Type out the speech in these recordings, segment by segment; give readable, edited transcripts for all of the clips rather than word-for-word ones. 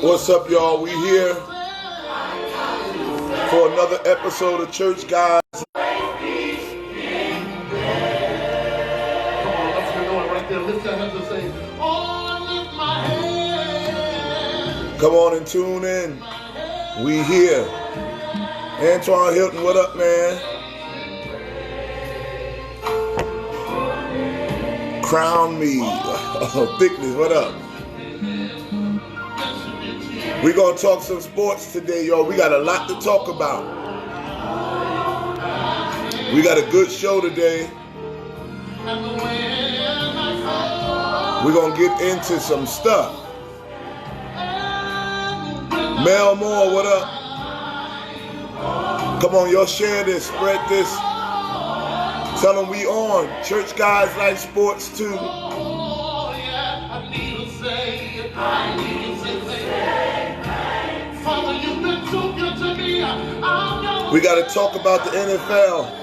What's up, y'all? We here for another episode of Church Guys. Come on and tune in. We here. Antoine Hilton, what up, man? Crown me. Thickness, what up? We're going to talk some sports today, y'all. We got a lot to talk about. We got a good show today. We're going to get into some stuff. Mel Moore, what up? Come on, y'all, share this, spread this. Tell them we on. Church Guys Like Sports too. We got to talk about the NFL.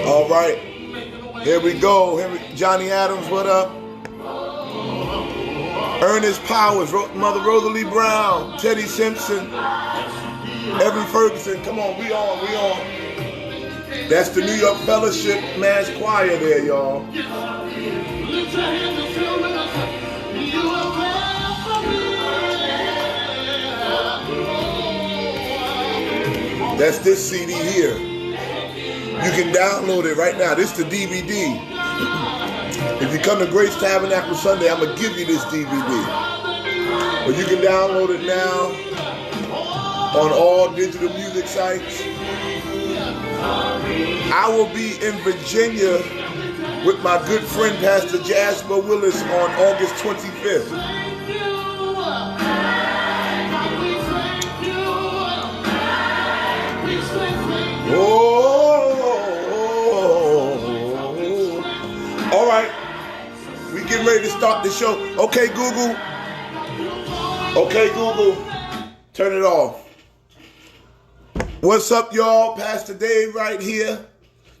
All right, here we go. Johnny Adams, what up? Ernest Powers, Mother Rosalie Brown, Teddy Simpson, Evan Ferguson. Come on, we on. That's the New York Fellowship Mass Choir there, y'all. That's this CD here. You can download it right now. This is the DVD. If you come to Grace Tabernacle Sunday, I'm going to give you this DVD. But you can download it now on all digital music sites. I will be in Virginia with my good friend Pastor Jasper Willis on August 25th. All right, we getting ready to start the show. Okay, Google, turn it off. What's up, y'all? Pastor Dave right here.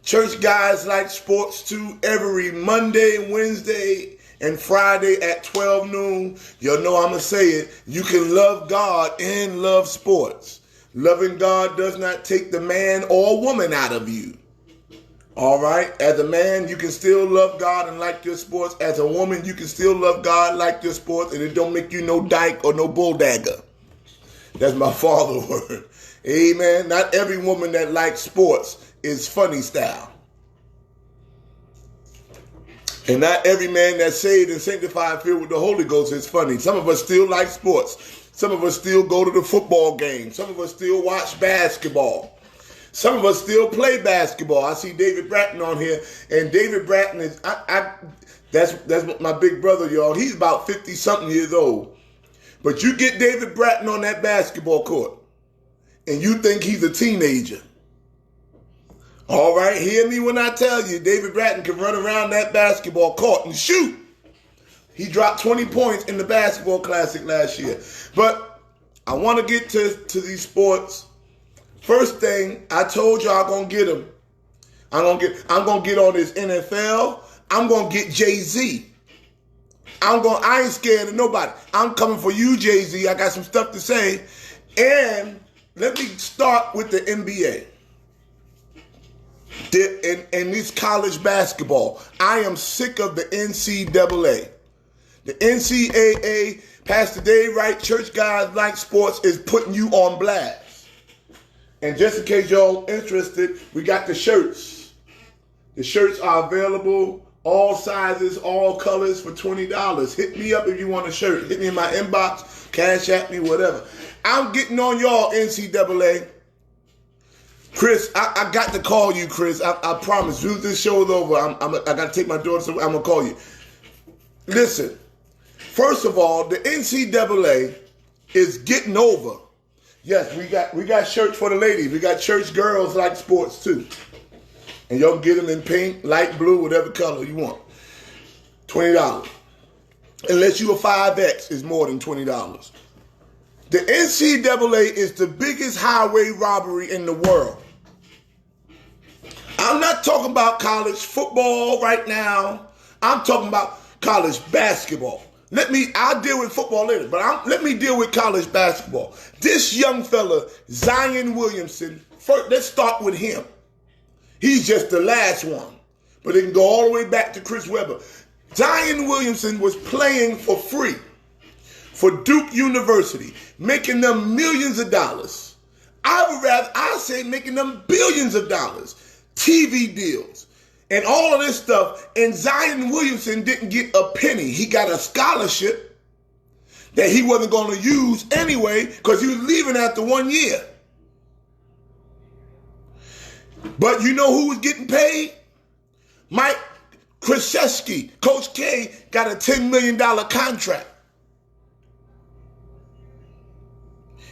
Church Guys Like Sports too, every Monday, Wednesday, and Friday at 12 noon. Y'all know I'm going to say it. You can love God and love sports. Loving God does not take the man or woman out of you. All right? As a man, you can still love God and like your sports. As a woman, you can still love God, like your sports, and it don't make you no dyke or no bulldagger. That's my father word. Amen. Not every woman that likes sports is funny style. And not every man that's saved and sanctified, filled with the Holy Ghost is funny. Some of us still like sports. Some of us still go to the football game. Some of us still watch basketball. Some of us still play basketball. I see David Bratton on here, and David Bratton is that's my big brother, y'all. He's about 50-something years old. But you get David Bratton on that basketball court, and you think he's a teenager. All right, hear me when I tell you, David Bratton can run around that basketball court and shoot. He dropped 20 points in the basketball classic last year. But I want to get to these sports. First thing, I told y'all I'm going to get them. I'm going to get on this NFL. I'm going to get Jay-Z. I ain't scared of nobody. I'm coming for you, Jay-Z. I got some stuff to say. And let me start with the NBA. In this college basketball, I am sick of the NCAA. The NCAA, Pastor Dave Wright, Church Guys Like Sports, is putting you on blast. And just in case y'all interested, we got the shirts. The shirts are available, all sizes, all colors for $20. Hit me up if you want a shirt. Hit me in my inbox, cash at me, whatever. I'm getting on y'all, NCAA. Chris, I got to call you, Chris. I promise. As soon as this show's over, I got to take my daughter, so I'm going to call you. Listen, first of all, the NCAA is getting over. Yes, we got shirts for the ladies. We got Church Girls Like Sports too. And y'all can get them in pink, light blue, whatever color you want. $20. unless you a 5X, is more than $20. The NCAA is the biggest highway robbery in the world. I'm not talking about college football right now. I'm talking about college basketball. I'll deal with football later, but let me deal with college basketball. This young fella, Zion Williamson, first, let's start with him. He's just the last one, but it can go all the way back to Chris Webber. Zion Williamson was playing for free for Duke University, making them millions of dollars. I say making them billions of dollars, TV deals, and all of this stuff. And Zion Williamson didn't get a penny. He got a scholarship that he wasn't going to use anyway because he was leaving after 1 year. But you know who was getting paid? Mike Krzyzewski. Coach K got a $10 million contract.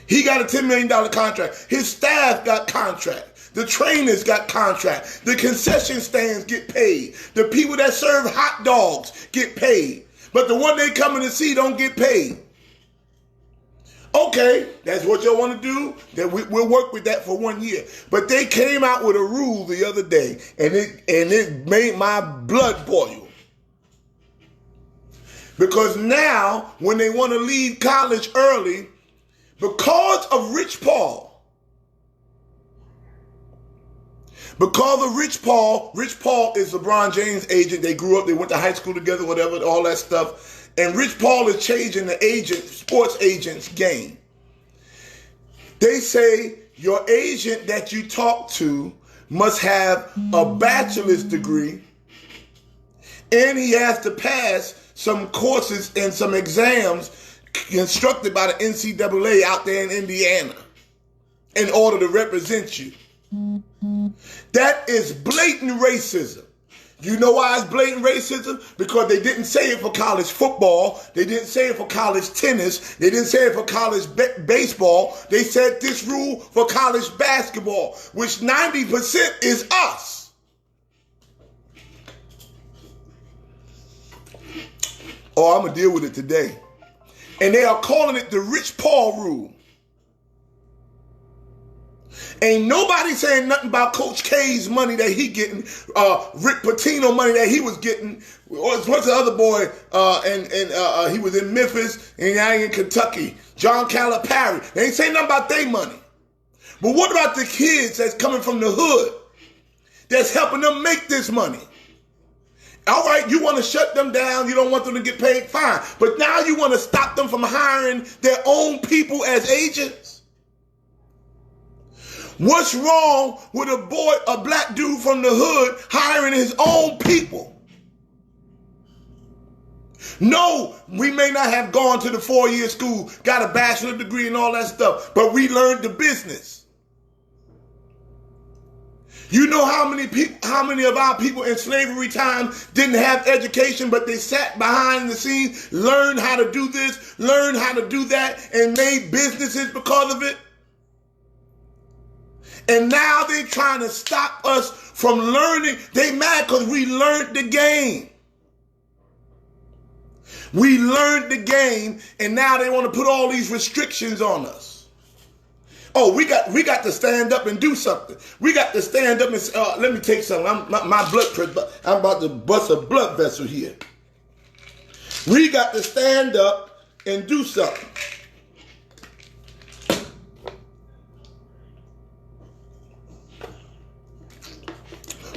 He got a $10 million contract. His staff got contract. The trainers got contract. The concession stands get paid. The people that serve hot dogs get paid. But the one they coming to see don't get paid. Okay, that's what y'all want to do? Then we'll work with that for 1 year. But they came out with a rule the other day, and it made my blood boil. Because now, when they want to leave college early, because of Rich Paul, Rich Paul is LeBron James' agent. They grew up, they went to high school together, whatever, all that stuff. And Rich Paul is changing the sports agent's game. They say your agent that you talk to must have a bachelor's degree, and he has to pass some courses and some exams instructed by the NCAA out there in Indiana in order to represent you. That is blatant racism. You know why it's blatant racism? Because they didn't say it for college football. They didn't say it for college tennis. They didn't say it for college baseball. They said this rule for college basketball, which 90% is us. Oh, I'm going to deal with it today. And they are calling it the Rich Paul rule. Ain't nobody saying nothing about Coach K's money that he getting, Rick Pitino money that he was getting. What's the other boy? He was in Memphis and now in Kentucky. John Calipari. They ain't saying nothing about their money. But what about the kids that's coming from the hood that's helping them make this money? All right, you want to shut them down. You don't want them to get paid, fine. But now you want to stop them from hiring their own people as agents? What's wrong with a black dude from the hood hiring his own people? No, we may not have gone to the 4-year school, got a bachelor's degree and all that stuff, but we learned the business. You know how many of our people in slavery time didn't have education, but they sat behind the scenes, learned how to do this, learned how to do that, and made businesses because of it? And now they're trying to stop us from learning. They mad because we learned the game. We learned the game, and now they want to put all these restrictions on us. Oh, we got to stand up and do something. We got to stand up and say, let me take something. My blood pressure, I'm about to bust a blood vessel here. We got to stand up and do something.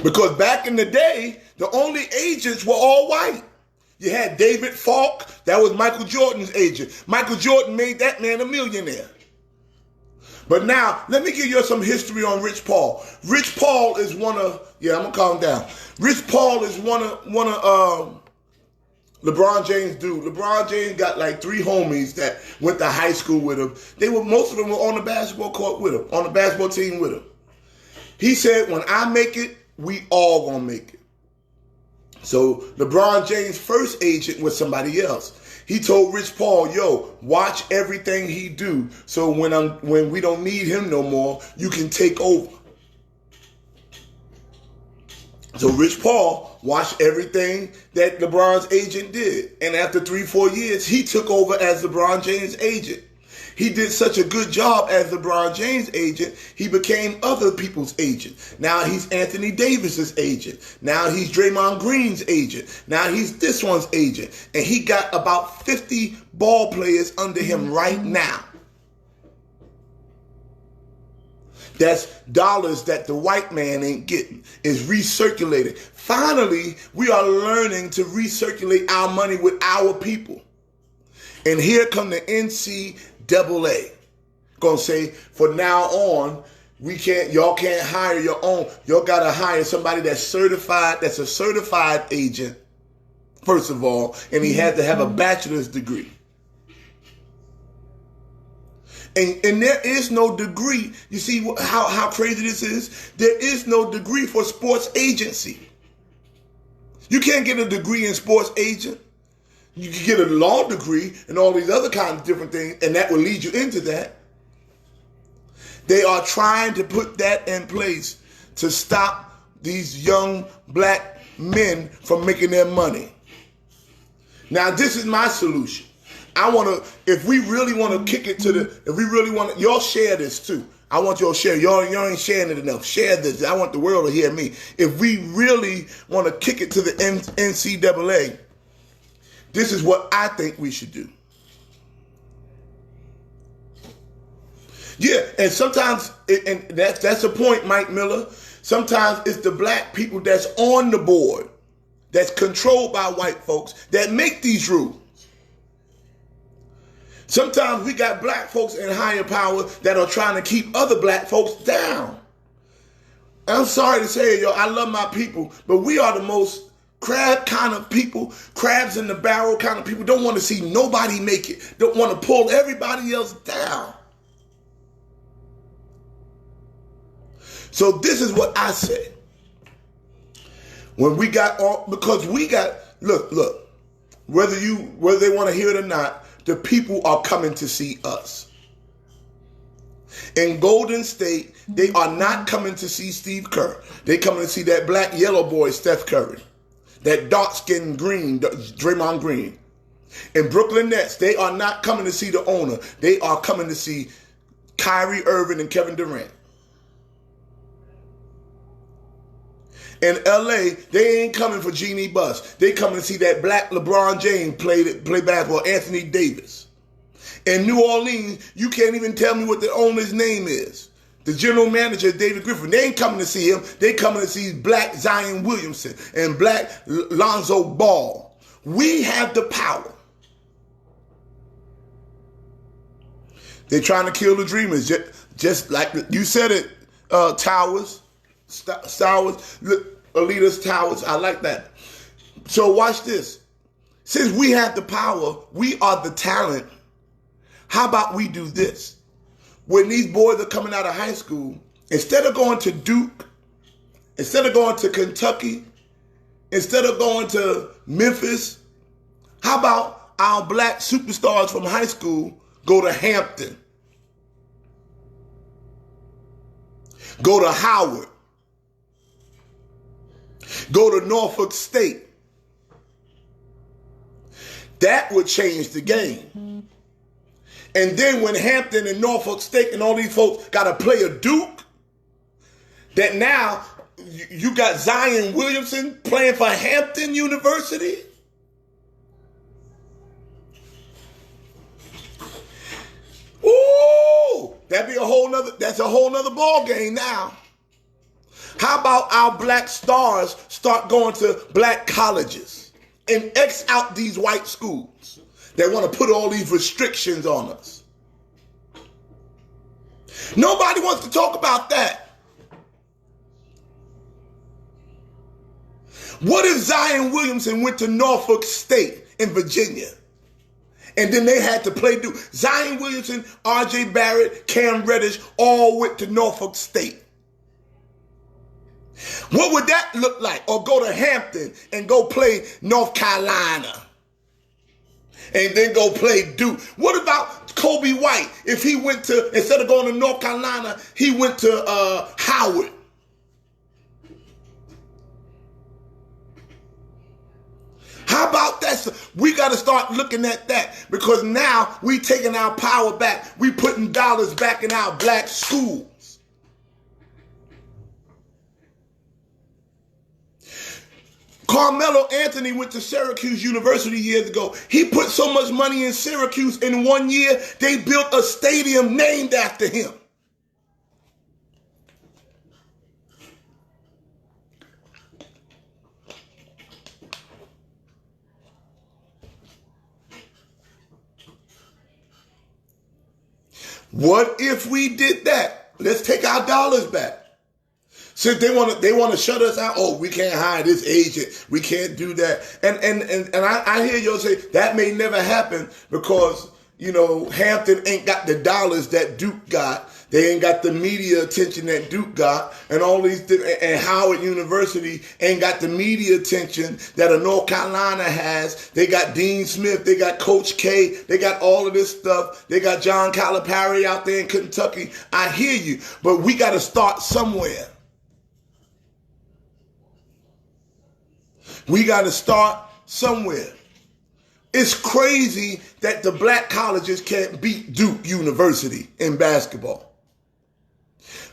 Because back in the day, the only agents were all white. You had David Falk, that was Michael Jordan's agent. Michael Jordan made that man a millionaire. But now, let me give you some history on Rich Paul. Rich Paul is I'm gonna calm down. Rich Paul is one of LeBron James' dude. LeBron James got like 3 homies that went to high school with him. Most of them were on the basketball court with him, on the basketball team with him. He said, when I make it, we all gonna make it. So LeBron James' first agent was somebody else. He told Rich Paul, yo, watch everything he do. So when we don't need him no more, you can take over. So Rich Paul watched everything that LeBron's agent did. And after 3-4 years, he took over as LeBron James' agent. He did such a good job as LeBron James' agent, he became other people's agent. Now he's Anthony Davis's agent. Now he's Draymond Green's agent. Now he's this one's agent. And he got about 50 ball players under him right now. That's dollars that the white man ain't getting. Is recirculated. Finally, we are learning to recirculate our money with our people. And here come the NCAA. Gonna say, from now on, y'all can't hire your own. Y'all gotta hire somebody that's certified, that's a certified agent, first of all, and he had to have a bachelor's degree. And there is no degree. You see how crazy this is? There is no degree for sports agency. You can't get a degree in sports agent. You can get a law degree and all these other kinds of different things, and that will lead you into that. They are trying to put that in place to stop these young black men from making their money. Now, this is my solution. If we really want to kick it y'all share this too. I want y'all to share. Y'all ain't sharing it enough. Share this. I want the world to hear me. If we really want to kick it to the NCAA, this is what I think we should do. Yeah, and sometimes, and that's a point, Mike Miller. Sometimes it's the black people that's on the board, that's controlled by white folks, that make these rules. Sometimes we got black folks in higher power that are trying to keep other black folks down. I'm sorry to say it, y'all, I love my people, but we are the most crab kind of people, crabs in the barrel kind of people, don't want to see nobody make it, don't want to pull everybody else down. So this is what I say. When we got all, because we got, look, whether they want to hear it or not, the people are coming to see us. In Golden State, they are not coming to see Steve Kerr. They coming to see that black yellow boy, Steph Curry. That dark-skinned green, Draymond Green. In Brooklyn Nets, they are not coming to see the owner. They are coming to see Kyrie Irving and Kevin Durant. In LA, they ain't coming for Jeannie Buss. They coming to see that black LeBron James play basketball, Anthony Davis. In New Orleans, you can't even tell me what the owner's name is. The general manager, David Griffin, they ain't coming to see him. They coming to see black Zion Williamson and black Lonzo Ball. We have the power. They're trying to kill the dreamers, just like you said it, Towers. Alita's Towers. I like that. So watch this. Since we have the power, we are the talent. How about we do this? When these boys are coming out of high school, instead of going to Duke, instead of going to Kentucky, instead of going to Memphis, how about our black superstars from high school go to Hampton, go to Howard, go to Norfolk State? That would change the game. And then when Hampton and Norfolk State and all these folks got to play a Duke, that now you got Zion Williamson playing for Hampton University. Ooh, that's a whole nother ball game now. How about our black stars start going to black colleges and X out these white schools that want to put all these restrictions on us? Nobody wants to talk about that. What if Zion Williamson went to Norfolk State in Virginia and then they had to play Duke? Zion Williamson, R.J. Barrett, Cam Reddish all went to Norfolk State. What would that look like? Or go to Hampton and go play North Carolina and then go play Duke. What about Kobe White? If he went to, instead of going to North Carolina, he went to Howard. How about that? We got to start looking at that, because now we taking our power back. We putting dollars back in our black schools. Carmelo Anthony went to Syracuse University years ago. He put so much money in Syracuse, in 1 year, they built a stadium named after him. What if we did that? Let's take our dollars back. Since they want to shut us out. Oh, we can't hire this agent. We can't do that. And I hear you say that may never happen because, you know, Hampton ain't got the dollars that Duke got. They ain't got the media attention that Duke got, and all these and Howard University ain't got the media attention that a North Carolina has. They got Dean Smith, they got Coach K, they got all of this stuff. They got John Calipari out there in Kentucky. I hear you, but we got to start somewhere. We got to start somewhere. It's crazy that the black colleges can't beat Duke University in basketball.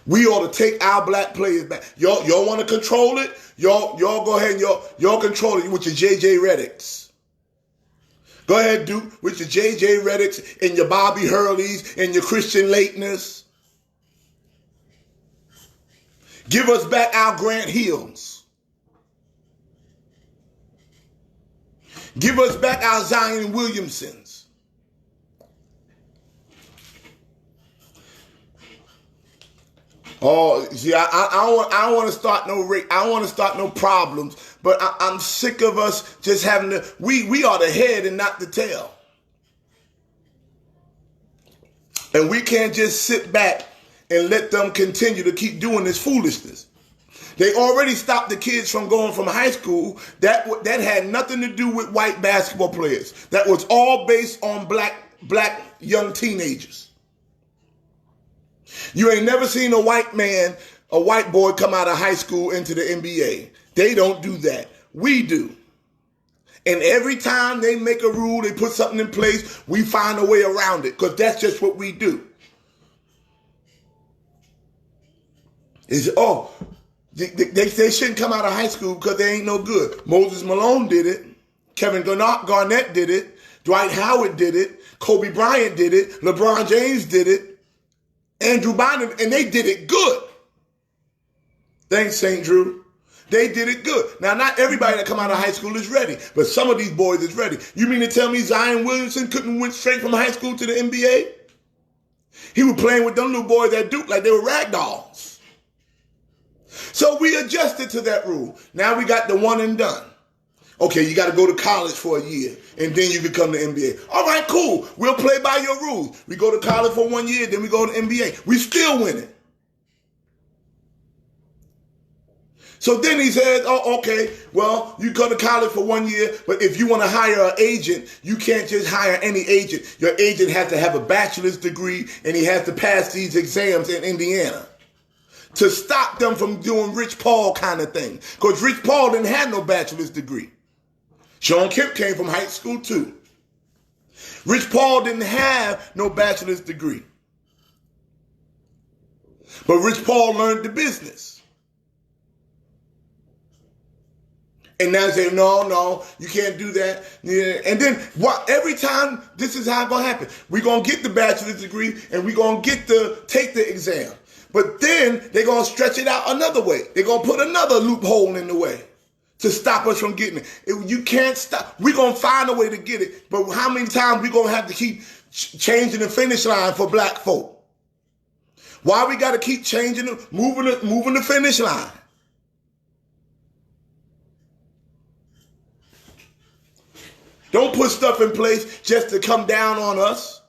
We ought to take our black players back. Y'all want to control it? Y'all go ahead and y'all control it with your J.J. Redicks. Go ahead, Duke, with your J.J. Redicks and your Bobby Hurleys and your Christian Laettners. Give us back our Grant Hills. Give us back our Zion Williamsons. Oh, see, I don't want to start no race. I don't want to start no problems. But I'm sick of us just having to. We are the head and not the tail, and we can't just sit back and let them continue to keep doing this foolishness. They already stopped the kids from going from high school. That had nothing to do with white basketball players. That was all based on black young teenagers. You ain't never seen a white boy come out of high school into the NBA. They don't do that. We do. And every time they make a rule, they put something in place, we find a way around it, because that's just what we do. They shouldn't come out of high school because they ain't no good. Moses Malone did it. Kevin Garnett did it. Dwight Howard did it. Kobe Bryant did it. LeBron James did it. Andrew Bynum, and they did it good. Thanks, St. Drew. They did it good. Now, not everybody that come out of high school is ready, but some of these boys is ready. You mean to tell me Zion Williamson couldn't went straight from high school to the NBA? He was playing with them little boys at Duke like they were rag dolls. So we adjusted to that rule. Now we got the one and done. Okay, you got to go to college for a year, and then you can come to NBA. All right, cool. We'll play by your rules. We go to college for 1 year, then we go to NBA. We still winning. So then he says, oh, okay, well, you go to college for 1 year, but if you want to hire an agent, you can't just hire any agent. Your agent has to have a bachelor's degree, and he has to pass these exams in Indiana to stop them from doing Rich Paul kind of thing. Because Rich Paul didn't have no bachelor's degree. Sean Kemp came from high school too. Rich Paul didn't have no bachelor's degree. But Rich Paul learned the business. And now they say, no, you can't do that. Yeah. And then every time, this is how it's going to happen. We're going to get the bachelor's degree and we're going to take the exam. But then they're going to stretch it out another way. They're going to put another loophole in the way to stop us from getting it. You can't stop. We're going to find a way to get it. But how many times we going to have to keep changing the finish line for black folk? Why we got to keep changing, moving the finish line? Don't put stuff in place just to come down on us.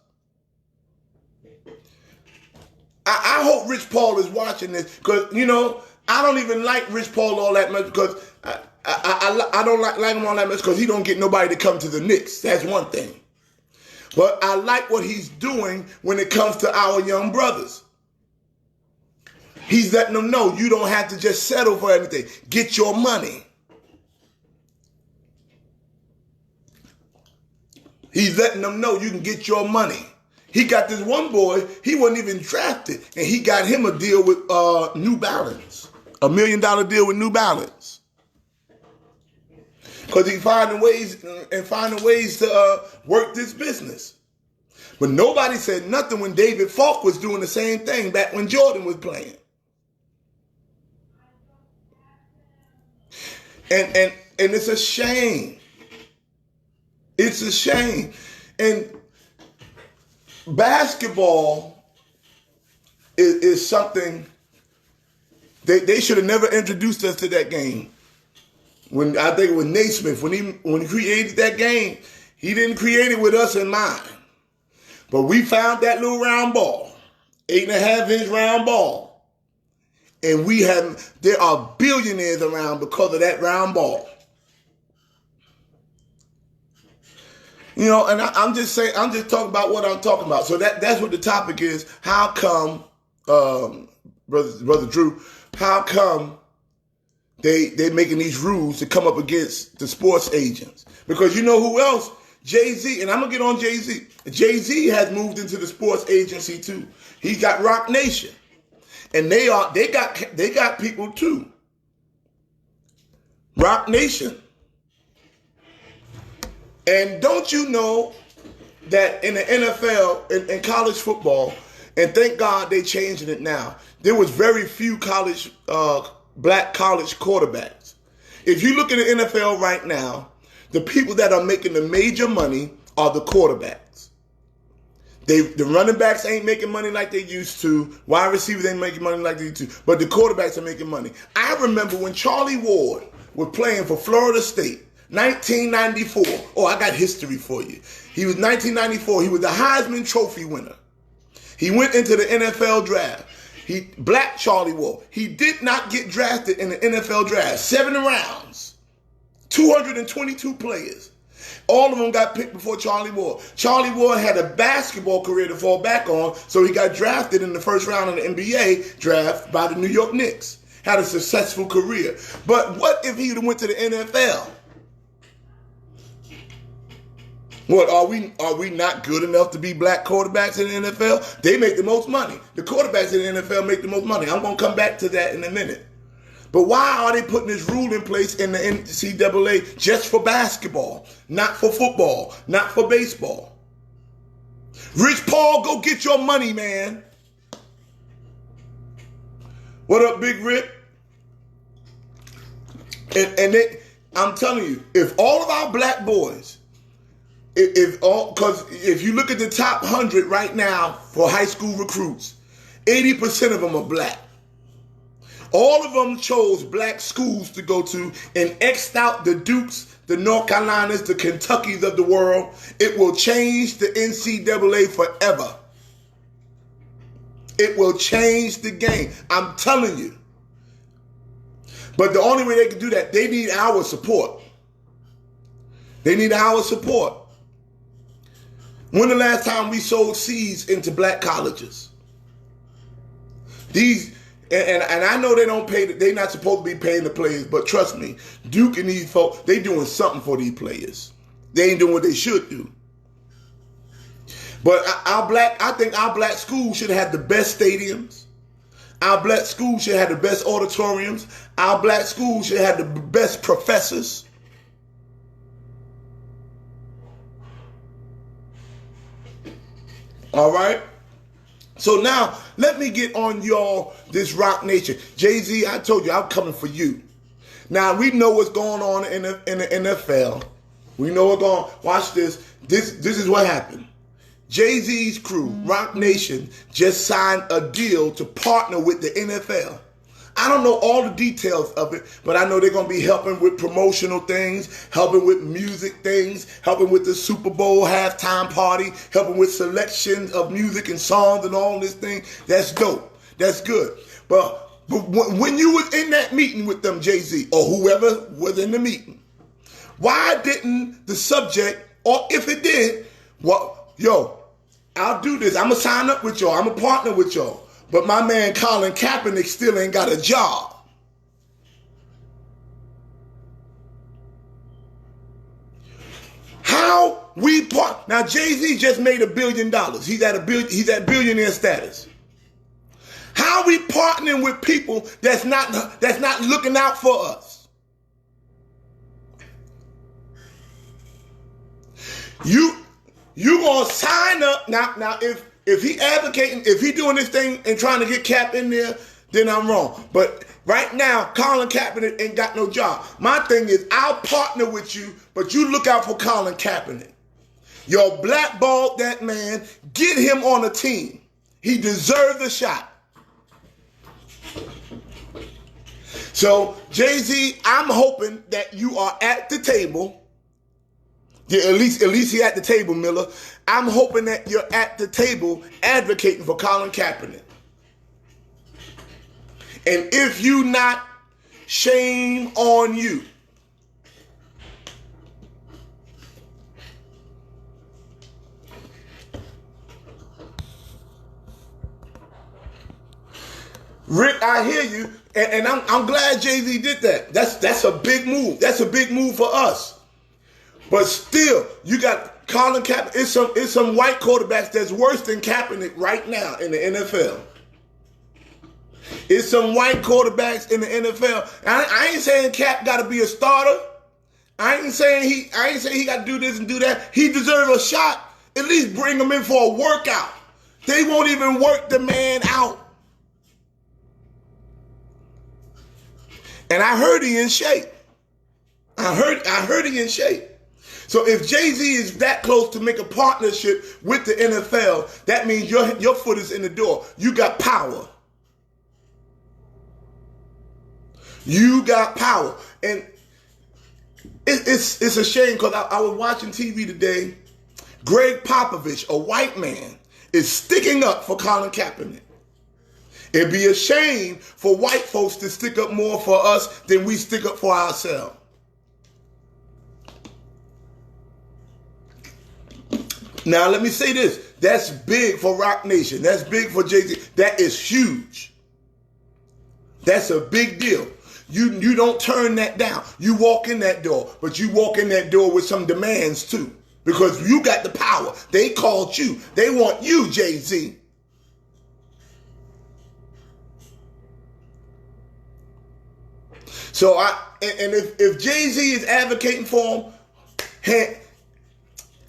I hope Rich Paul is watching this because, I don't even like Rich Paul all that much because I don't like him all that much because he don't get nobody to come to the Knicks. That's one thing. But I like what he's doing when it comes to our young brothers. He's letting them know you don't have to just settle for anything. Get your money. He's letting them know you can get your money. He got this one boy, he wasn't even drafted, and he got him a deal with New Balance. $1 million deal with New Balance. Because he's finding ways to work this business. But nobody said nothing when David Falk was doing the same thing back when Jordan was playing. And it's a shame. It's a shame. And basketball is something they should have never introduced us to that game. When I think it was Naismith, when he created that game, he didn't create it with us in mind. But we found that little round ball, 8.5-inch round ball. And there are billionaires around because of that round ball. You know, and I'm just talking about what I'm talking about. So that's what the topic is. How come, Brother Drew, how come they're making these rules to come up against the sports agents? Because you know who else? Jay-Z, and I'm going to get on Jay-Z. Jay-Z has moved into the sports agency too. He got Roc Nation. And they got people too. Roc Nation. And don't you know that in the NFL, in college football, and thank God they changing it now, there was very few black college quarterbacks. If you look at the NFL right now, the people that are making the major money are the quarterbacks. The running backs ain't making money like they used to. Wide receivers ain't making money like they used to. But the quarterbacks are making money. I remember when Charlie Ward was playing for Florida State, 1994. Oh, I got history for you. He was 1994. He was the Heisman Trophy winner. He went into the NFL draft. Black Charlie Ward. He did not get drafted in the NFL draft. 7 rounds. 222 players. All of them got picked before Charlie Ward. Charlie Ward had a basketball career to fall back on, so he got drafted in the first round of the NBA draft by the New York Knicks. Had a successful career. But what if he went to the NFL? What, are we not good enough to be black quarterbacks in the NFL? They make the most money. The quarterbacks in the NFL make the most money. I'm going to come back to that in a minute. But why are they putting this rule in place in the NCAA just for basketball, not for football, not for baseball? Rich Paul, go get your money, man. What up, Big Rip? I'm telling you, if all of our black boys, if you look at the top 100 right now for high school recruits, 80% of them are black. All of them chose black schools to go to and X'd out the Dukes, the North Carolinas, the Kentuckys of the world. It will change the NCAA forever. It will change the game. I'm telling you. But the only way they can do that, they need our support. They need our support. When the last time we sowed seeds into black colleges? And I know they don't pay, they're not supposed to be paying the players, but trust me, Duke and these folks, they doing something for these players. They ain't doing what they should do. But I think our black schools should have the best stadiums. Our black schools should have the best auditoriums. Our black schools should have the best professors. All right? So now, let me get on this Roc Nation. Jay-Z, I told you, I'm coming for you. Now, we know what's going on in the NFL. We know what's going on. Watch this. This is what happened. Jay-Z's crew, Roc Nation, just signed a deal to partner with the NFL. I don't know all the details of it, but I know they're going to be helping with promotional things, helping with music things, helping with the Super Bowl halftime party, helping with selections of music and songs and all this thing. That's dope. That's good. But when you was in that meeting with them, Jay-Z, or whoever was in the meeting, why didn't the subject, or if it did, I'll do this. I'm going to sign up with y'all. I'm going to partner with y'all. But my man Colin Kaepernick still ain't got a job. How How we part now? Jay-Z just made $1 billion. He's at billionaire status. How we partnering with people that's not looking out for us? You gonna sign up now? If he advocating, if he doing this thing and trying to get Cap in there, then I'm wrong. But right now, Colin Kaepernick ain't got no job. My thing is, I'll partner with you, but you look out for Colin Kaepernick. You're blackballed that man. Get him on a team. He deserves a shot. So, Jay-Z, I'm hoping that you are at the table. Yeah, at least he at the table, Miller. I'm hoping that you're at the table advocating for Colin Kaepernick. And if you not, shame on you. Rick, I hear you, and I'm glad Jay-Z did that. That's a big move. That's a big move for us. But still, you got Colin Kaepernick. It's some white quarterbacks that's worse than Kaepernick right now in the NFL. It's some white quarterbacks in the NFL. I ain't saying Cap got to be a starter. I ain't saying he got to do this and do that. He deserves a shot. At least bring him in for a workout. They won't even work the man out. And I heard he in shape. I heard he in shape. So if Jay-Z is that close to make a partnership with the NFL, that means your foot is in the door. You got power. You got power. And it's a shame because I was watching TV today. Greg Popovich, a white man, is sticking up for Colin Kaepernick. It'd be a shame for white folks to stick up more for us than we stick up for ourselves. Now, let me say this. That's big for Rock Nation. That's big for Jay-Z. That is huge. That's a big deal. You don't turn that down. You walk in that door, but you walk in that door with some demands too, because you got the power. They called you. They want you, Jay-Z. So if Jay-Z is advocating for him,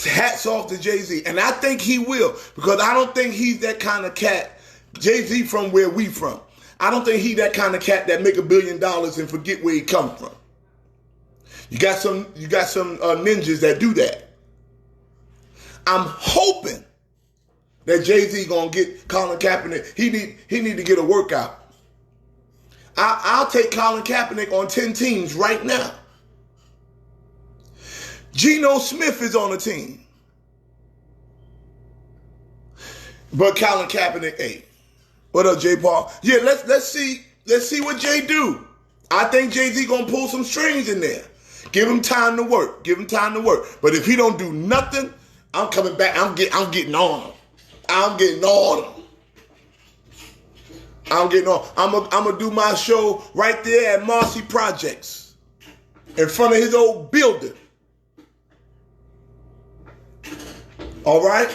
hats off to Jay-Z. And I think he will, because I don't think he's that kind of cat. Jay-Z from where we from. I don't think he that kind of cat that make $1 billion and forget where he come from. You got some ninjas that do that. I'm hoping that Jay-Z gonna get Colin Kaepernick. He need to get a workout. I'll take Colin Kaepernick on 10 teams right now. Geno Smith is on the team. But Colin Kaepernick ain't. What up, J. Paul? Yeah, let's see what Jay do. I think Jay-Z gonna pull some strings in there. Give him time to work. Give him time to work. But if he don't do nothing, I'm coming back. I'm getting on him. I'm getting on him. I'm gonna do my show right there at Marcy Projects in front of his old building. All right?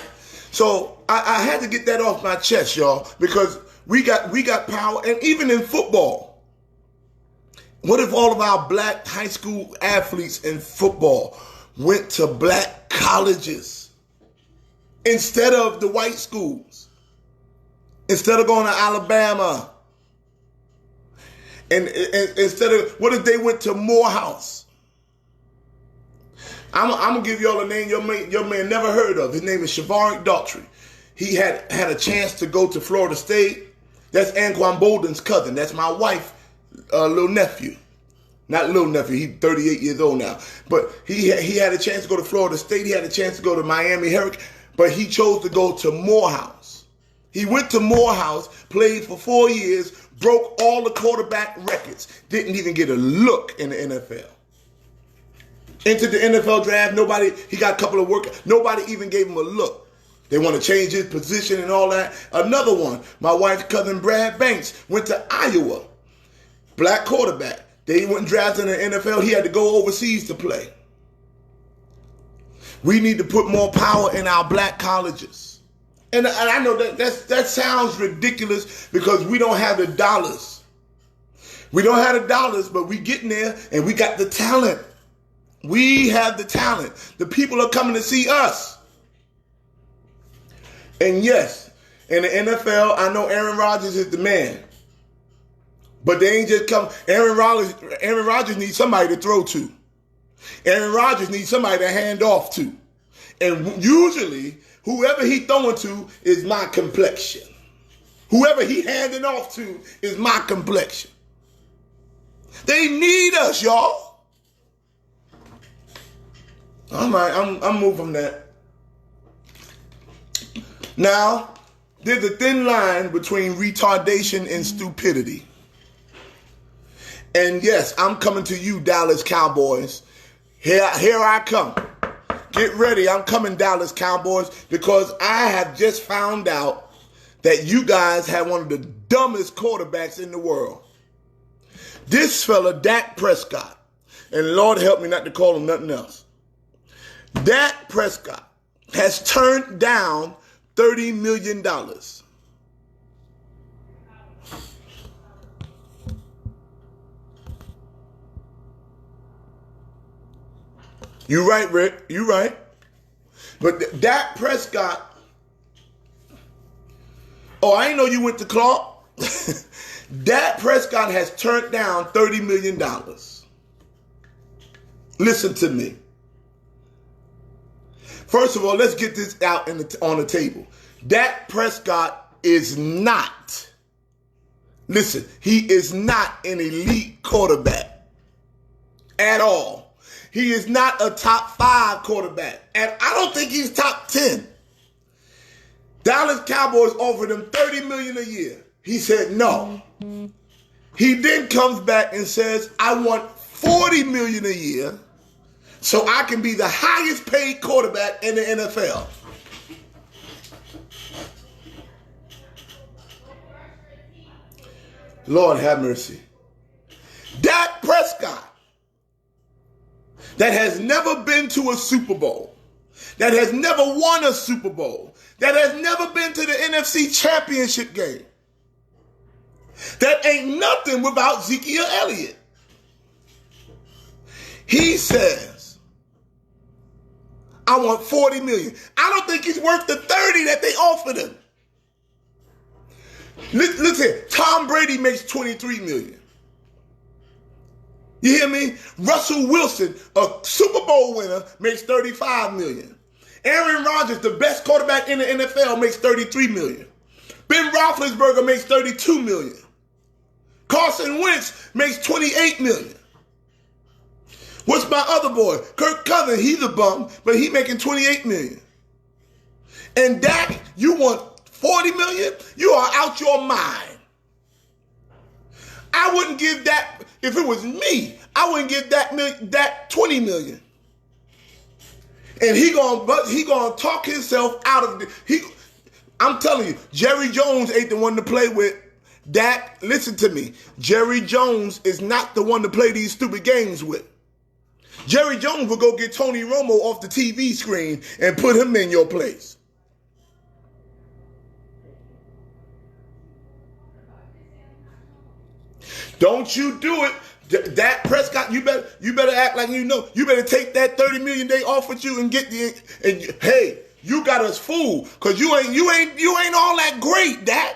So I had to get that off my chest, y'all, because we got power. And even in football, what if all of our black high school athletes in football went to black colleges instead of the white schools? Instead of going to Alabama, and instead of, what if they went to Morehouse? I'm gonna give y'all a name your man never heard of. His name is Shavaric Daughtry. He had a chance to go to Florida State. That's Anquan Bolden's cousin. That's my wife's little nephew. Not little nephew. He's 38 years old now. But he had a chance to go to Florida State. He had a chance to go to Miami Hurricane. But he chose to go to Morehouse. He went to Morehouse, played for 4 years, broke all the quarterback records, didn't even get a look in the NFL. Entered the NFL draft, he got a couple of work, nobody even gave him a look. They want to change his position and all that. Another one, my wife's cousin Brad Banks went to Iowa, black quarterback. They went and drafted in the NFL, he had to go overseas to play. We need to put more power in our black colleges. And I know that sounds ridiculous because we don't have the dollars. We don't have the dollars, but we getting there and we got the talent. We have the talent. The people are coming to see us. And yes, in the NFL, I know Aaron Rodgers is the man. But they ain't just come. Aaron Rodgers needs somebody to throw to. Aaron Rodgers needs somebody to hand off to. And usually, whoever he throwing to is my complexion. Whoever he handing off to is my complexion. They need us, y'all. All right, I'm moving that. Now, there's a thin line between retardation and stupidity. And yes, I'm coming to you, Dallas Cowboys. Here I come. Get ready. I'm coming, Dallas Cowboys, because I have just found out that you guys have one of the dumbest quarterbacks in the world. This fella, Dak Prescott, and Lord help me not to call him nothing else. Dak Prescott has turned down $30 million. You right, Rick. You right. But Dak Prescott. Oh, I didn't know you went to Clark. Dak Prescott has turned down $30 million. Listen to me. First of all, let's get this out on the table. Dak Prescott is not. Listen, he is not an elite quarterback at all. He is not a top 5 quarterback. And I don't think he's top 10. Dallas Cowboys offered him $30 million a year. He said no. He then comes back and says, I want $40 million a year so I can be the highest paid quarterback in the NFL. Lord have mercy. Dak Prescott, that has never been to a Super Bowl, that has never won a Super Bowl, that has never been to the NFC Championship game, that ain't nothing without Ezekiel Elliott. He says, I want $40 million. I don't think he's worth the $30 that they offered him. Listen, Tom Brady makes $23 million. You hear me? Russell Wilson, a Super Bowl winner, makes $35 million. Aaron Rodgers, the best quarterback in the NFL, makes $33 million. Ben Roethlisberger makes $32 million. Carson Wentz makes $28 million. What's my other boy? Kirk Cousins, he's a bum, but he making $28 million. And Dak, you want $40 million? You are out your mind. I wouldn't give that, if it was me, I wouldn't give that $20 million. And he gonna talk himself out of I'm telling you, Jerry Jones ain't the one to play with. Dak, listen to me. Jerry Jones is not the one to play these stupid games with. Jerry Jones will go get Tony Romo off the TV screen and put him in your place. Don't you do it. Dak Prescott, you better act like you know. You better take that $30 million they offered you and get hey, you got us fooled because you ain't all that great, Dak.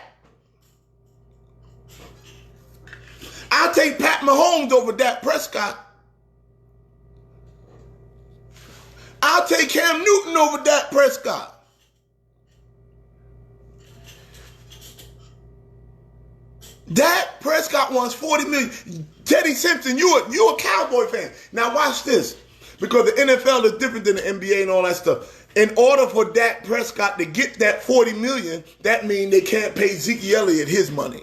I'll take Pat Mahomes over Dak Prescott. I'll take Cam Newton over Dak Prescott. Dak Prescott wants $40 million. Teddy Simpson, you a Cowboy fan. Now watch this. Because the NFL is different than the NBA and all that stuff. In order for Dak Prescott to get that $40 million, that means they can't pay Zeke Elliott his money.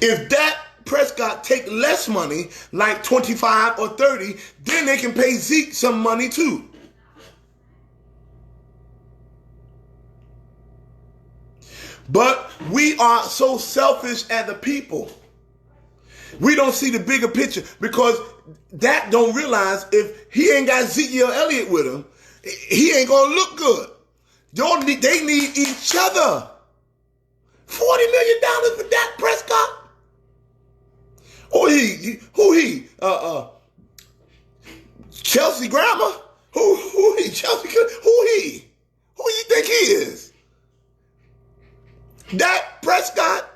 If Dak Prescott take less money, like 25 or 30, then they can pay Zeke some money too. But we are so selfish as a people. We don't see the bigger picture because Dak don't realize if he ain't got Ezekiel Elliott with him, he ain't going to look good. They need each other. $40 million for Dak Prescott? Who he? Chelsea Grammer? Who he? Chelsea? Who he? Who you think he is? Dak Prescott?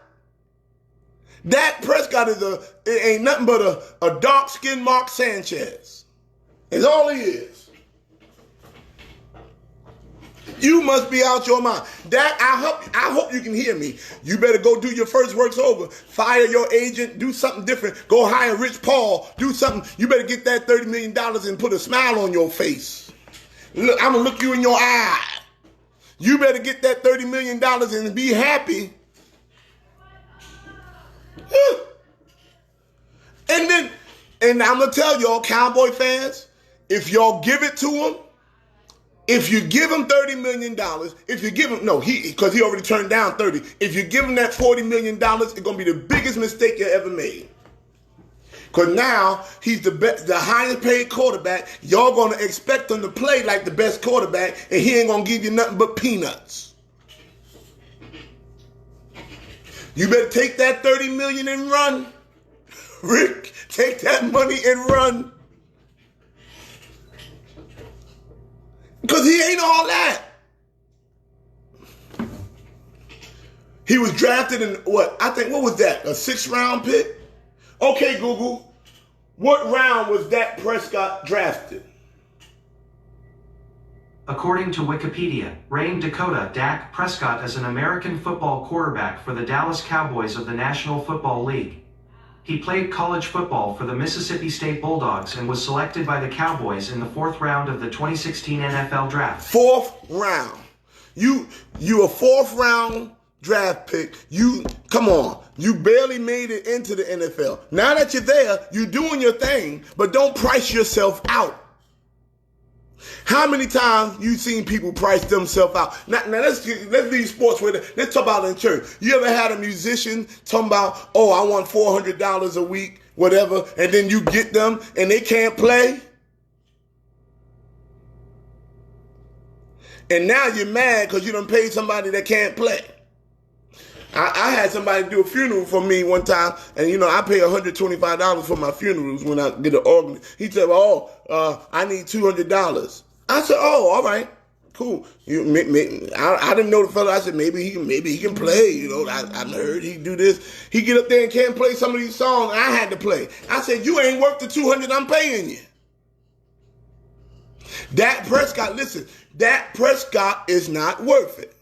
Dak Prescott it ain't nothing but a dark-skinned Mark Sanchez. It's all he is. You must be out your mind. Dak, I hope you can hear me. You better go do your first works over. Fire your agent. Do something different. Go hire Rich Paul. Do something. You better get that $30 million and put a smile on your face. Look, I'm going to look you in your eye. You better get that $30 million and be happy. And I'm going to tell y'all, Cowboy fans, if y'all give it to him, if you give him $30 million, if you give him, because he already turned down 30. If you give him that $40 million, it's going to be the biggest mistake you ever made. Because now he's the highest paid quarterback. Y'all going to expect him to play like the best quarterback, and he ain't going to give you nothing but peanuts. You better take that $30 million and run. Rick, take that money and run. Because he ain't all that. He was drafted in what was that? A 6th round pick? Okay, Google. What round was Dak Prescott drafted? According to Wikipedia, Rain Dakota, Dak Prescott is an American football quarterback for the Dallas Cowboys of the National Football League. He played college football for the Mississippi State Bulldogs and was selected by the Cowboys in the 4th round of the 2016 NFL Draft. 4th round. You a 4th round draft pick. Come on. You barely made it into the NFL. Now that you're there, you're doing your thing, but don't price yourself out. How many times you seen people price themselves out? Now let's leave sports with it. Let's talk about it in church. You ever had a musician talking about, oh, I want $400 a week, whatever, and then you get them and they can't play? And now you're mad because you done paid somebody that can't play. I had somebody do a funeral for me one time, and I pay $125 for my funerals when I get an organ. He said, I need $200. I said, oh, all right, cool. I didn't know the fellow. I said, maybe he can play. I heard he do this. He get up there and can't play some of these songs I had to play. I said, you ain't worth the $200 I'm paying you. Dak Prescott, listen, Dak Prescott is not worth it.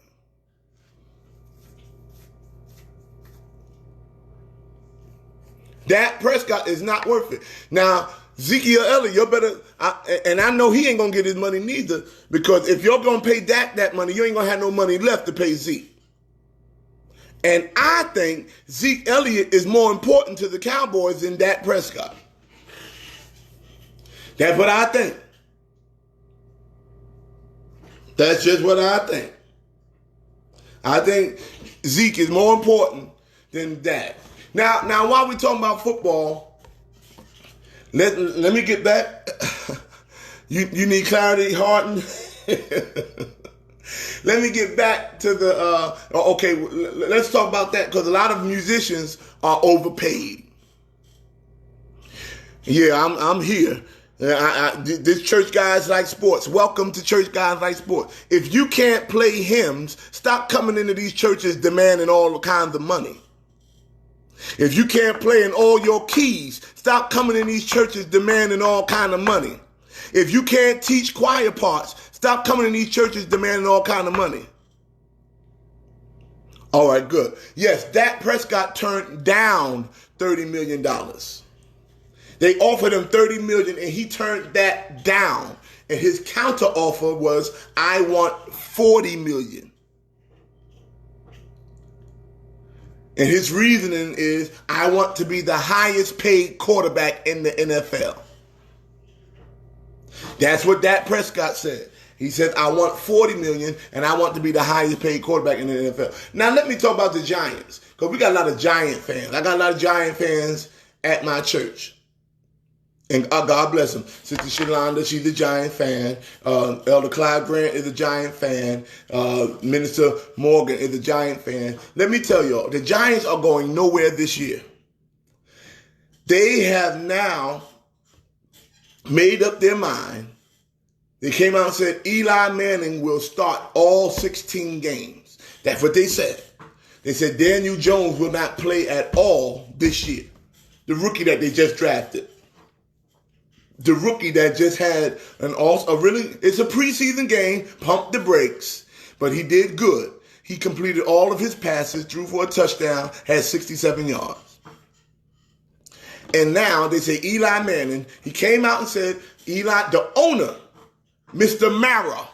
Dak Prescott is not worth it. Now, Ezekiel Elliott, you better, and I know he ain't going to get his money neither, because if you're going to pay Dak that money, you ain't going to have no money left to pay Zeke. And I think Zeke Elliott is more important to the Cowboys than Dak Prescott. That's what I think. That's just what I think. I think Zeke is more important than Dak. Now, while we're talking about football, let me get back. You need clarity, Harden? Let me get back to the, okay, let's talk about that, because a lot of musicians are overpaid. Yeah, I'm here. This Church Guys Like Sports. Welcome to Church Guys Like Sports. If you can't play hymns, stop coming into these churches demanding all kinds of money. If you can't play in all your keys, stop coming in these churches demanding all kind of money. If you can't teach choir parts, stop coming in these churches demanding all kind of money. All right, good. Yes, Dak Prescott turned down $30 million. They offered him $30 million and he turned that down. And his counter offer was, I want $40 million. And his reasoning is, I want to be the highest paid quarterback in the NFL. That's what Dak Prescott said. He said, I want $40 million and I want to be the highest paid quarterback in the NFL. Now, let me talk about the Giants, because we got a lot of Giant fans. I got a lot of Giant fans at my church. And God bless him. Sister Shalonda, she's a Giant fan. Elder Clive Grant is a Giant fan. Minister Morgan is a Giant fan. Let me tell y'all, the Giants are going nowhere this year. They have now made up their mind. They came out and said Eli Manning will start all 16 games. That's what they said. They said Daniel Jones will not play at all this year. The rookie that they just drafted. The rookie that just had it's a preseason game, pumped the brakes, but he did good. He completed all of his passes, threw for a touchdown, had 67 yards. And now they say Eli Manning, he came out and said, the owner, Mr. Mara,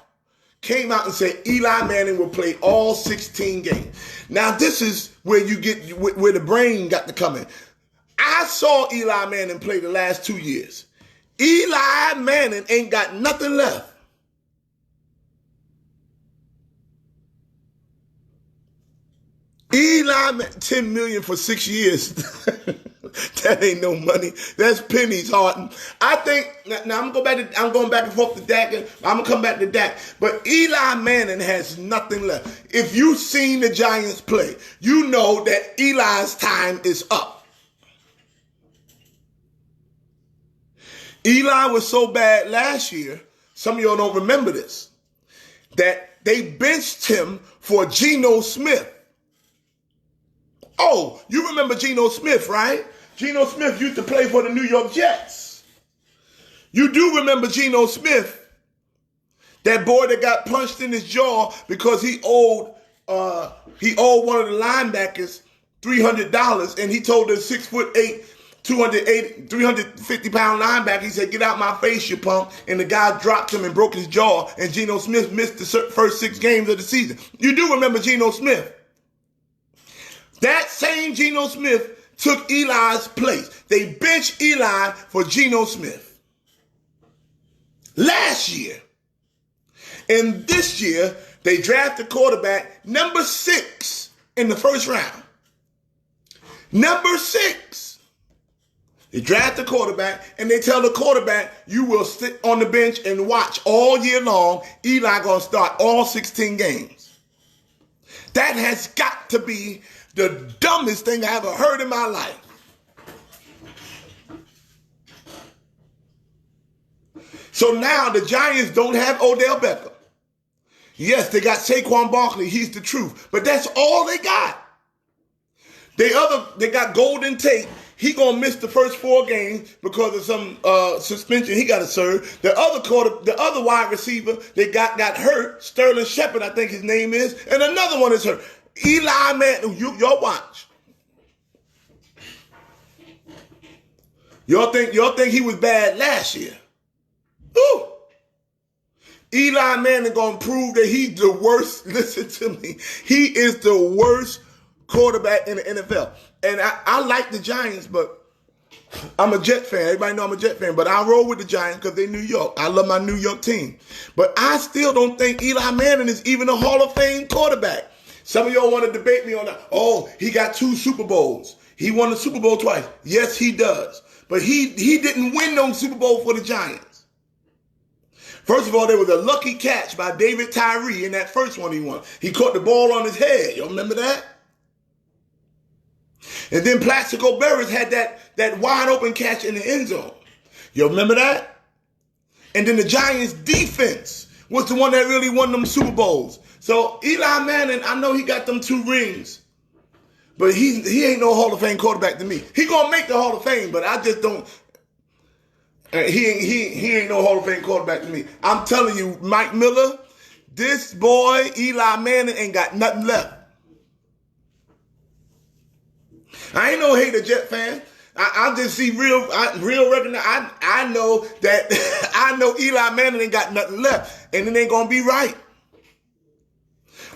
came out and said Eli Manning will play all 16 games. Now this is where you get, where the brain got to come in. I saw Eli Manning play the last 2 years. Eli Manning ain't got nothing left. Eli, $10 million for 6 years. That ain't no money. That's pennies, Harton. I think now I'm going back and forth to Dak, and I'm gonna come back to Dak. But Eli Manning has nothing left. If you've seen the Giants play, you know that Eli's time is up. Eli was so bad last year, some of y'all don't remember this, that they benched him for Geno Smith. Oh, you remember Geno Smith, right? Geno Smith used to play for the New York Jets. You do remember Geno Smith, that boy that got punched in his jaw because he owed one of the linebackers $300, and he told the 6'8", 350-pound linebacker, he said, "Get out my face, you punk." And the guy dropped him and broke his jaw, and Geno Smith missed the first 6 games of the season. You do remember Geno Smith. That same Geno Smith took Eli's place. They benched Eli for Geno Smith last year. And this year, they drafted quarterback number 6 in the first round. Number 6. They draft the quarterback, and they tell the quarterback, you will sit on the bench and watch all year long. Eli going to start all 16 games. That has got to be the dumbest thing I ever heard in my life. So now the Giants don't have Odell Beckham. Yes, they got Saquon Barkley. He's the truth. But that's all they got. They got Golden Tate. He gonna miss the first 4 games because of some suspension he got to serve. The other wide receiver they got hurt. Sterling Shepard, I think his name is, and another one is hurt. Eli Manning, y'all watch. Y'all think he was bad last year? Ooh. Eli Manning gonna prove that he's the worst. Listen to me. He is the worst quarterback in the NFL. And I like the Giants, but I'm a Jet fan. Everybody know I'm a Jet fan, but I roll with the Giants because they're New York. I love my New York team. But I still don't think Eli Manning is even a Hall of Fame quarterback. Some of y'all want to debate me on that. Oh, he got 2 Super Bowls. He won the Super Bowl twice. Yes, he does. But he didn't win no Super Bowl for the Giants. First of all, there was a lucky catch by David Tyree in that first one he won. He caught the ball on his head. Y'all remember that? And then Plaxico Burress had that wide open catch in the end zone. You remember that? And then the Giants defense was the one that really won them Super Bowls. So Eli Manning, I know he got them 2 rings, but he ain't no Hall of Fame quarterback to me. He gonna make the Hall of Fame, but I just don't. He ain't no Hall of Fame quarterback to me. I'm telling you, Mike Miller, this boy Eli Manning ain't got nothing left. I ain't no hater Jet fan. I just see real recognize. I know that I know Eli Manning ain't got nothing left, and it ain't gonna be right.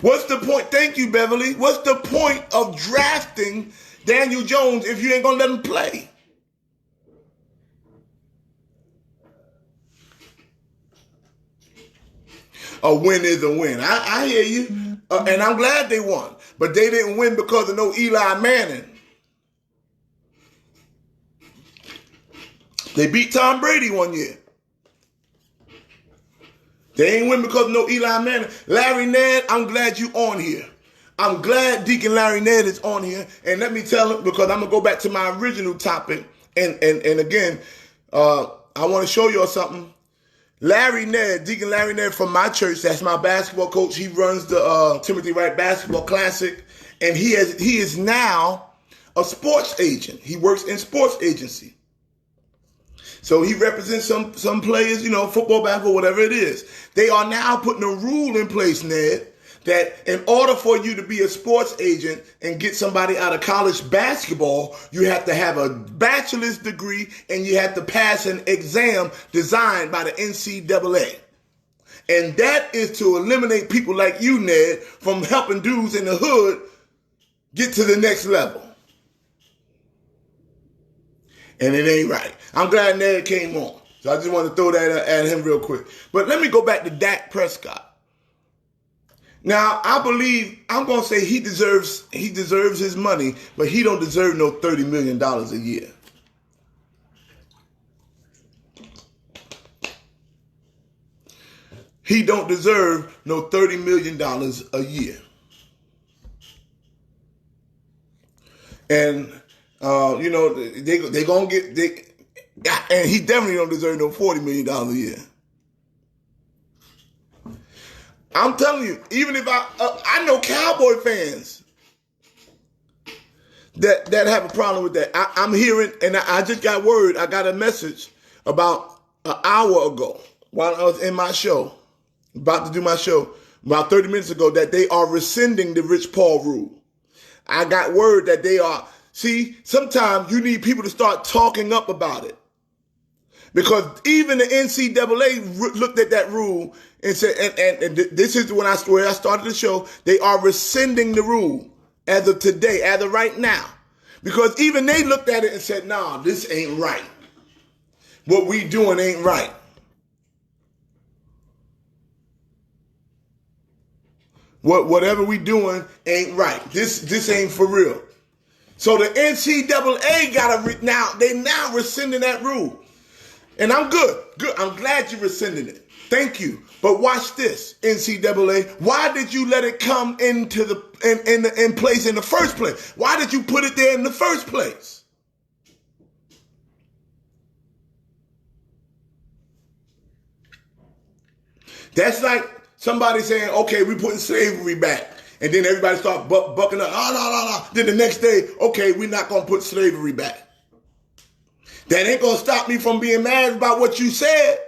What's the point? Thank you, Beverly. What's the point of drafting Daniel Jones if you ain't gonna let him play? A win is a win. I hear you, and I'm glad they won, but they didn't win because of no Eli Manning. They beat Tom Brady one year. They ain't win because of no Eli Manning. Larry Ned, I'm glad you on here. I'm glad Deacon Larry Ned is on here. And let me tell him, because I'm going to go back to my original topic. And again, I want to show y'all something. Larry Ned, Deacon Larry Ned from my church, that's my basketball coach. He runs the Timothy Wright Basketball Classic. And he is now a sports agent. He works in sports agency. So he represents some players, football, basketball, whatever it is. They are now putting a rule in place, Ned, that in order for you to be a sports agent and get somebody out of college basketball, you have to have a bachelor's degree and you have to pass an exam designed by the NCAA. And that is to eliminate people like you, Ned, from helping dudes in the hood get to the next level. And it ain't right. I'm glad Ned came on. So I just want to throw that at him real quick. But let me go back to Dak Prescott. Now, I believe, I'm going to say he deserves his money, but he don't deserve no $30 million a year. He don't deserve no $30 million a year. And they gonna get and he definitely don't deserve no $40 million a year. I'm telling you, even if I know Cowboy fans that have a problem with that. I'm hearing, and I just got word. I got a message about an hour ago while I was in my show, about to do my show, about 30 minutes ago, that they are rescinding the Rich Paul rule. I got word that they are. See, sometimes you need people to start talking up about it. Because even the NCAA looked at that rule and said, and this is where I started the show, they are rescinding the rule as of today, as of right now. Because even they looked at it and said, nah, this ain't right. What we doing ain't right. Whatever we doing ain't right. This ain't for real. So the NCAA they now rescinding that rule. And I'm good. I'm glad you're rescinding it. Thank you. But watch this, NCAA. Why did you let it come into in place in the first place? Why did you put it there in the first place? That's like somebody saying, okay, we're putting slavery back. And then everybody start bucking up. Oh, no. Then the next day, okay, we're not going to put slavery back. That ain't going to stop me from being mad about what you said.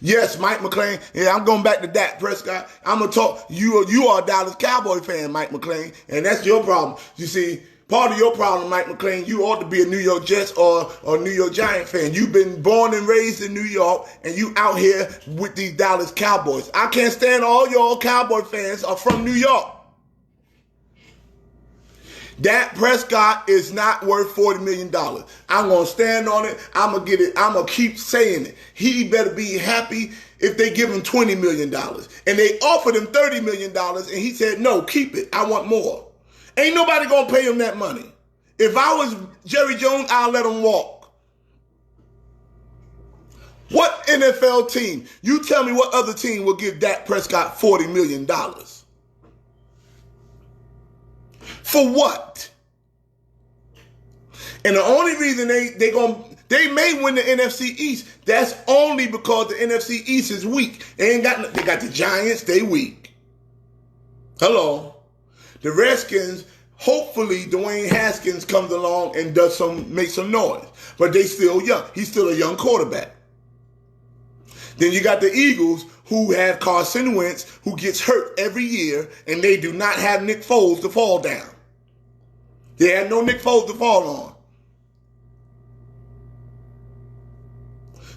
Yes, Mike McClain. Yeah, I'm going back to Dak Prescott. I'm going to talk. You are a Dallas Cowboy fan, Mike McClain, and that's your problem. You see, part of your problem, Mike McClain, you ought to be a New York Jets or New York Giant fan. You've been born and raised in New York, and you out here with these Dallas Cowboys. I can't stand all your Cowboy fans are from New York. Dak Prescott is not worth $40 million. I'm going to stand on it. I'm going to get it. I'm going to keep saying it. He better be happy if they give him $20 million. And they offered him $30 million, and he said, no, keep it. I want more. Ain't nobody going to pay him that money. If I was Jerry Jones, I'll let him walk. What NFL team? You tell me what other team will give Dak Prescott $40 million. For what? And the only reason they may win the NFC East, that's only because the NFC East is weak. They got the Giants, they weak. Hello. The Redskins, hopefully Dwayne Haskins comes along and makes some noise. But they still young. He's still a young quarterback. Then you got the Eagles, who have Carson Wentz, who gets hurt every year, and they do not have Nick Foles to fall down. They have no Nick Foles to fall on.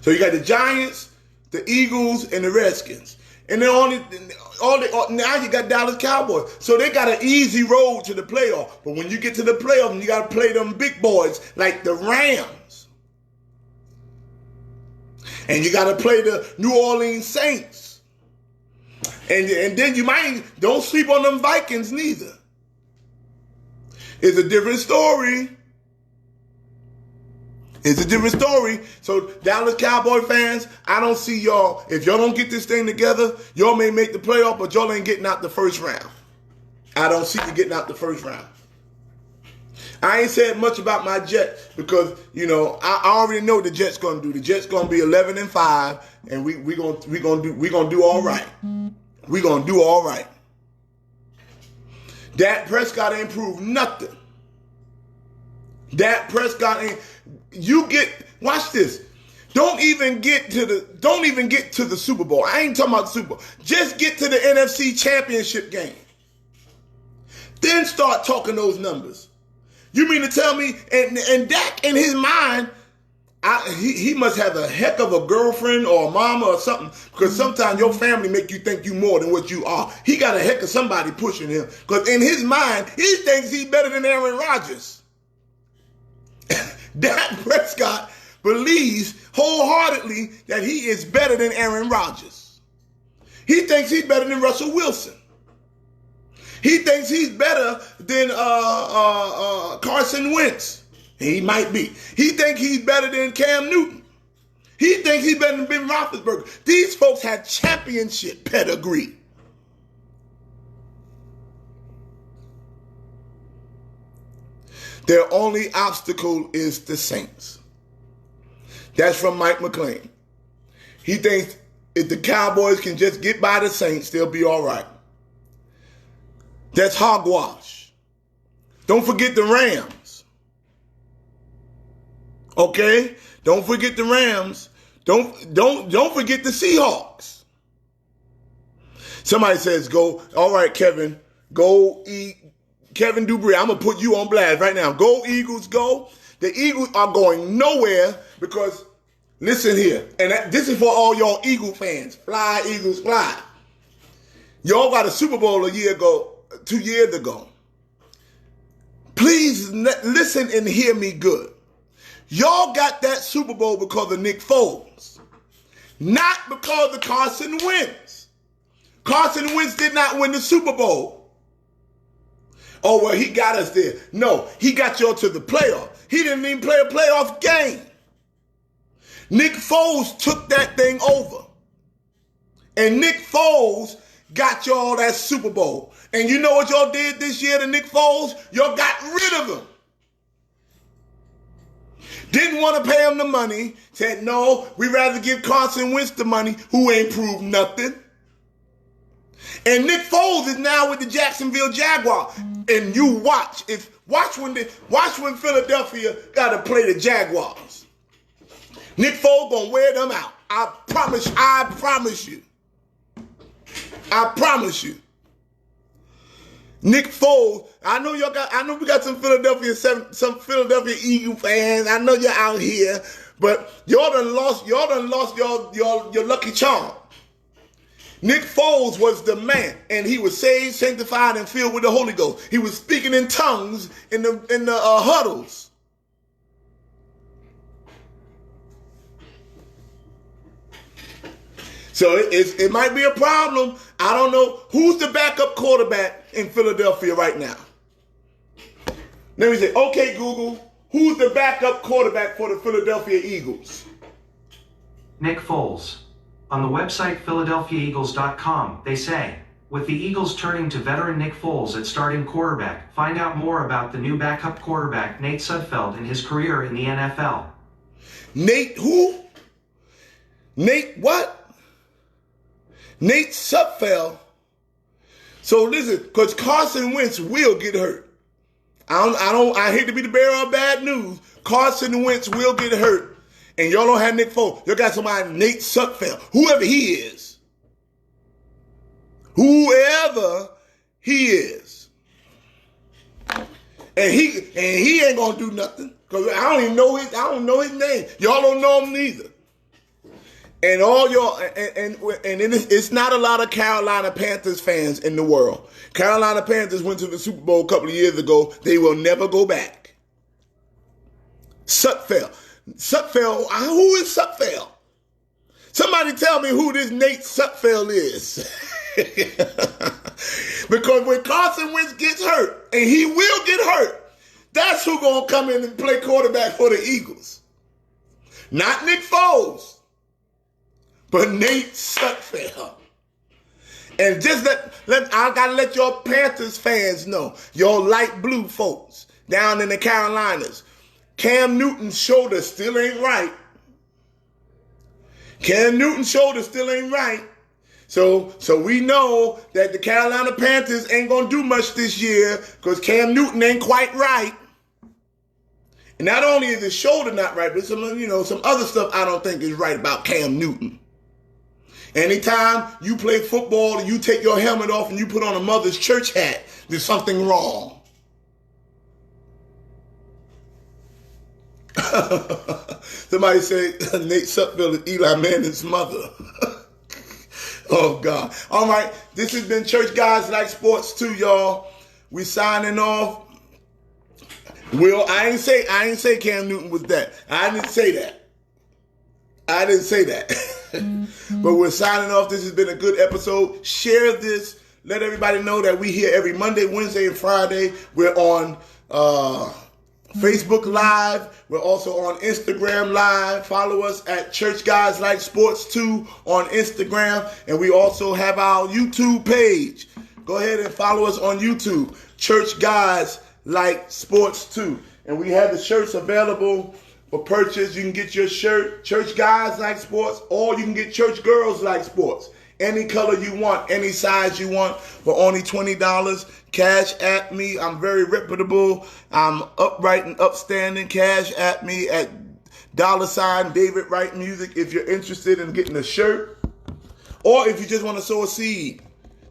So you got the Giants, the Eagles, and the Redskins. And then now you got Dallas Cowboys. So they got an easy road to the playoff. But when you get to the playoff, you got to play them big boys like the Rams. And you got to play the New Orleans Saints. And then don't sleep on them Vikings neither. It's a different story. It's a different story. So Dallas Cowboy fans, I don't see y'all. If y'all don't get this thing together, y'all may make the playoff, but y'all ain't getting out the first round. I don't see you getting out the first round. I ain't said much about my Jets because, you know, I already know what the Jets gonna do. The Jets gonna be 11-5, and we gonna do all right. We gonna do all right. Dak Prescott ain't proved nothing. Dak Prescott ain't. Watch this. Don't even get to the Super Bowl. I ain't talking about the Super Bowl. Just get to the NFC Championship game. Then start talking those numbers. You mean to tell me, and Dak in his mind, he must have a heck of a girlfriend or a mama or something, because sometimes your family make you think you more than what you are. He got a heck of somebody pushing him, because in his mind, he thinks he's better than Aaron Rodgers. Dak Prescott believes wholeheartedly that he is better than Aaron Rodgers. He thinks he's better than Russell Wilson. He thinks he's better than Carson Wentz. He might be. He thinks he's better than Cam Newton. He thinks he's better than Ben Roethlisberger. These folks had championship pedigree. Their only obstacle is the Saints. That's from Mike McClain. He thinks if the Cowboys can just get by the Saints, they'll be all right. That's hogwash. Don't forget the Rams. Okay? Don't forget the Rams. Don't forget the Seahawks. Somebody says, go, all right, Kevin, go eat. Kevin Dupree, I'm going to put you on blast right now. Go Eagles, go. The Eagles are going nowhere because, listen here, and this is for all y'all Eagle fans. Fly, Eagles, fly. Y'all got a Super Bowl 2 years ago. Please listen and hear me good. Y'all got that Super Bowl because of Nick Foles, not because of Carson Wentz. Carson Wentz did not win the Super Bowl. Oh, well, he got us there. No, he got y'all to the playoff. He didn't even play a playoff game. Nick Foles took that thing over. And Nick Foles got y'all that Super Bowl. And you know what y'all did this year to Nick Foles? Y'all got rid of him. Didn't want to pay him the money. Said, no, we'd rather give Carson Wentz the money, who ain't proved nothing. And Nick Foles is now with the Jacksonville Jaguars. And you watch when Philadelphia got to play the Jaguars. Nick Foles gonna wear them out. I promise you. I promise you. Nick Foles, I know we got some Philadelphia Eagle fans. I know you're out here, but y'all done lost your lucky charm. Nick Foles was the man, and he was saved, sanctified, and filled with the Holy Ghost. He was speaking in tongues in the huddles. So it might be a problem. I don't know who's the backup quarterback in Philadelphia right now. Let me say, okay, Google, who's the backup quarterback for the Philadelphia Eagles? Nick Foles. On the website PhiladelphiaEagles.com, they say, with the Eagles turning to veteran Nick Foles at starting quarterback, find out more about the new backup quarterback Nate Sudfeld and his career in the NFL. Nate who? Nate what? Nate Sudfeld. So listen, because Carson Wentz will get hurt. I hate to be the bearer of bad news. Carson Wentz will get hurt. And y'all don't have Nick Foles. Y'all got somebody, Nate Sudfeld, whoever he is. Whoever he is. And he ain't gonna do nothing. Because I don't know his name. Y'all don't know him neither. And all y'all, and it's not a lot of Carolina Panthers fans in the world. Carolina Panthers went to the Super Bowl a couple of years ago. They will never go back. Sudfeld, who is Sudfeld? Somebody tell me who this Nate Sudfeld is. Because when Carson Wentz gets hurt, and he will get hurt, that's who gonna come in and play quarterback for the Eagles. Not Nick Foles, but Nate Sudfeld. And just I gotta let your Panthers fans know, your light blue folks down in the Carolinas, Cam Newton's shoulder still ain't right. Cam Newton's shoulder still ain't right. So we know that the Carolina Panthers ain't gonna do much this year because Cam Newton ain't quite right. And not only is his shoulder not right, but some other stuff I don't think is right about Cam Newton. Anytime you play football and you take your helmet off and you put on a mother's church hat, there's something wrong. Somebody say Nate Sudfeld is Eli Manning's mother. Oh, God. All right. This has been Church Guys Like Sports too, y'all. We signing off. Will, I ain't say Cam Newton was that. I didn't say that. But we're signing off. This has been a good episode. Share this. Let everybody know that we here every Monday, Wednesday, and Friday. We're on Facebook Live. We're also on Instagram Live. Follow us at Church Guys Like Sports 2 on Instagram. And we also have our YouTube page. Go ahead and follow us on YouTube. Church Guys Like Sports 2. And we have the shirts available for purchase. You can get your shirt, Church Guys Like Sports, or you can get Church Girls Like Sports. Any color you want, any size you want, for only $20. Cash at me. I'm very reputable. I'm upright and upstanding. Cash at me at $ David Wright Music if you're interested in getting a shirt. Or if you just want to sow a seed,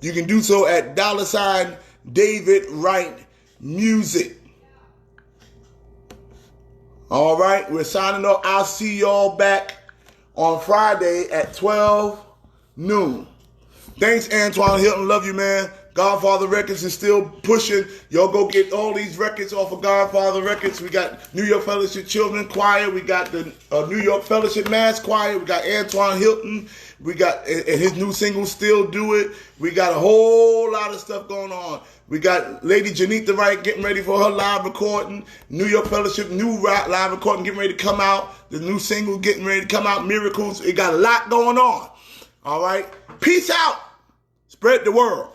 you can do so at $ David Wright Music. All right, we're signing off. I'll see y'all back on Friday at 12 noon. Thanks, Antoine Hilton. Love you, man. Godfather Records is still pushing. Y'all go get all these records off of Godfather Records. We got New York Fellowship Children Choir. We got the New York Fellowship Mass Choir. We got Antoine Hilton. We got and his new single, Still Do It. We got a whole lot of stuff going on. We got Lady Janita Wright getting ready for her live recording. New York Fellowship, new live recording getting ready to come out. The new single getting ready to come out. Miracles. It got a lot going on. All right. Peace out. Spread the word.